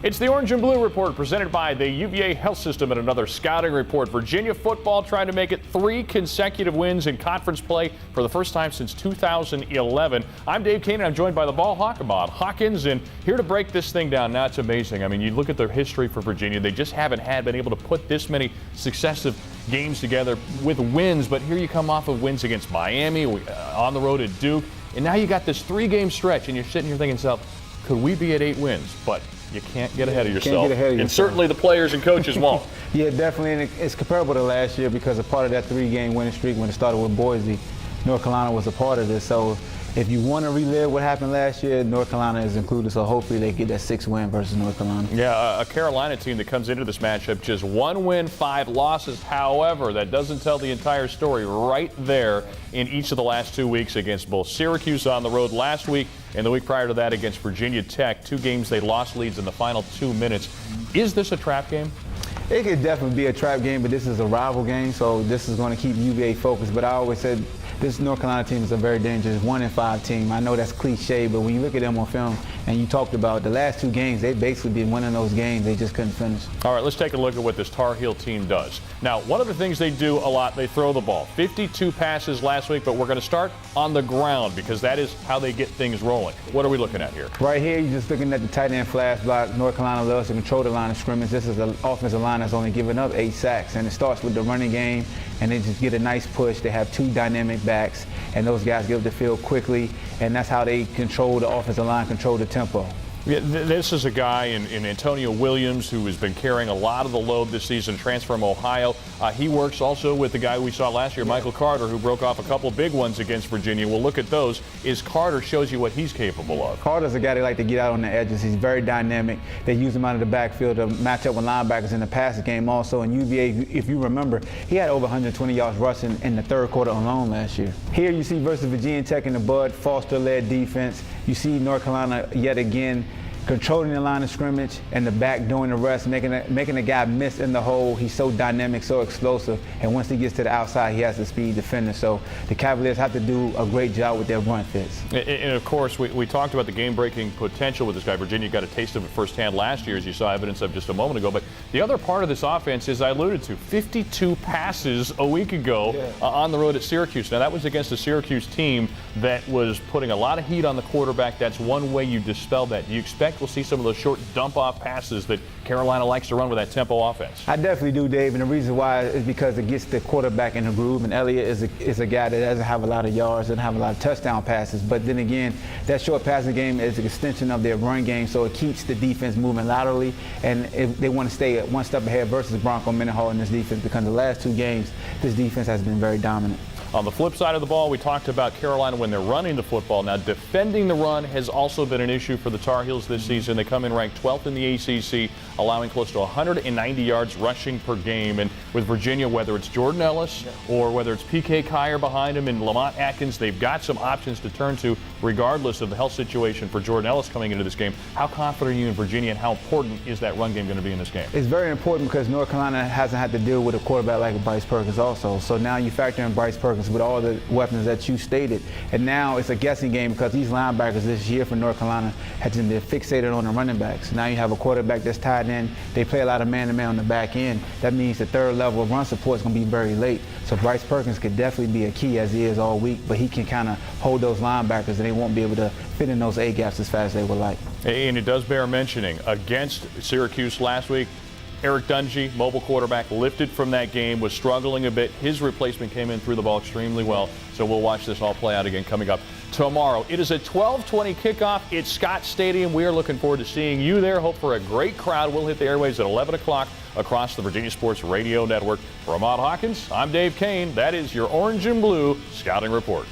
It's the Orange and Blue Report presented by the UVA Health System and another scouting report. Virginia football trying to make it 3 consecutive wins in conference play for the first time since 2011. I'm Dave Kane, and I'm joined by the ball hawk, Ahmad Hawkins, and here to break this thing down. Now, it's amazing. I mean, you look at their history for Virginia. They just haven't been able to put this many successive games together with wins, but here you come off of wins against Miami, on the road at Duke, and now you got this 3-game stretch, and you're sitting here thinking to yourself, could we be at 8 wins? But you can't get ahead of yourself. And certainly the players and coaches won't. Yeah, definitely. And it's comparable to last year because a part of that 3-game winning streak when it started with Boise, North Carolina was a part of this. So if you want to relive what happened last year, North Carolina is included. So hopefully they get that 6th win versus North Carolina. Yeah, a Carolina team that comes into this matchup just 1 win, 5 losses. However, that doesn't tell the entire story right there in each of the last 2 weeks against both Syracuse on the road last week and the week prior to that against Virginia Tech. 2 games they lost leads in the final 2 minutes. Is this a trap game? It could definitely be a trap game, but this is a rival game, so this is going to keep UVA focused. But I always said this North Carolina team is a very dangerous 1-5 team. I know that's cliche, but when you look at them on film, and you talked about the last 2 games, they've basically been winning those games. They just couldn't finish. All right, let's take a look at what this Tar Heel team does. Now, one of the things they do a lot, they throw the ball. 52 passes last week, but we're going to start on the ground because that is how they get things rolling. What are we looking at here? Right here, you're just looking at the tight end flash block. North Carolina loves to control the line of scrimmage. This is an offensive line that's only given up 8 sacks, and it starts with the running game, and they just get a nice push. They have 2 dynamic backs, and those guys get up the field quickly, and that's how they control the offensive line, control the tempo. Yeah, this is a guy in Antonio Williams who has been carrying a lot of the load this season, transfer from Ohio. He works also with the guy we saw last year, Michael Carter, who broke off a couple big ones against Virginia. We'll look at those as Carter shows you what he's capable of. Carter's a guy that likes to get out on the edges. He's very dynamic. They use him out of the backfield to match up with linebackers in the passing game also. And UVA, if you remember, he had over 120 yards rushing in the 3rd quarter alone last year. Here you see versus Virginia Tech in the Bud Foster-led defense. You see North Carolina yet again controlling the line of scrimmage and the back doing the rest, making the guy miss in the hole. He's so dynamic, so explosive, and once he gets to the outside, he has the speed to finish. So the Cavaliers have to do a great job with their run fits. And of course, we talked about the game-breaking potential with this guy. Virginia got a taste of it firsthand last year, as you saw evidence of just a moment ago. But the other part of this offense, as I alluded to, 52 passes a week ago on the road at Syracuse. Now, that was against a Syracuse team that was putting a lot of heat on the quarterback. That's one way you dispel that. Do you expect we'll see some of those short dump-off passes that Carolina likes to run with that tempo offense? I definitely do, Dave, and the reason why is because it gets the quarterback in the groove, and Elliott is a guy that doesn't have a lot of yards, doesn't have a lot of touchdown passes, but then again, that short passing game is an extension of their run game, so it keeps the defense moving laterally, and if they want to stay one step ahead versus Bronco Mendenhall in this defense, because the last 2 games, this defense has been very dominant. On the flip side of the ball, we talked about Carolina when they're running the football. Now, defending the run has also been an issue for the Tar Heels this season. They come in ranked 12th in the ACC, allowing close to 190 yards rushing per game. And with Virginia, whether it's Jordan Ellis or whether it's P.K. Kier behind him and Lamont Atkins, they've got some options to turn to regardless of the health situation for Jordan Ellis coming into this game. How confident are you in Virginia, and how important is that run game going to be in this game? It's very important because North Carolina hasn't had to deal with a quarterback like Bryce Perkins also. So now you factor in Bryce Perkins with all the weapons that you stated. And now it's a guessing game because these linebackers this year for North Carolina have been fixated on the running backs. Now you have a quarterback that's tied in. They play a lot of man-to-man on the back end. That means the 3rd level of run support is going to be very late. So Bryce Perkins could definitely be a key as he is all week, but he can kind of hold those linebackers and they won't be able to fit in those A-gaps as fast as they would like. And it does bear mentioning, against Syracuse last week, Eric Dungy, mobile quarterback, lifted from that game, was struggling a bit. His replacement came in, threw the ball extremely well. So we'll watch this all play out again coming up tomorrow. It is a 12:20 kickoff. It's Scott Stadium. We are looking forward to seeing you there. Hope for a great crowd. We'll hit the airwaves at 11 o'clock across the Virginia Sports Radio Network. For Ahmad Hawkins, I'm Dave Kane. That is your Orange and Blue Scouting Report.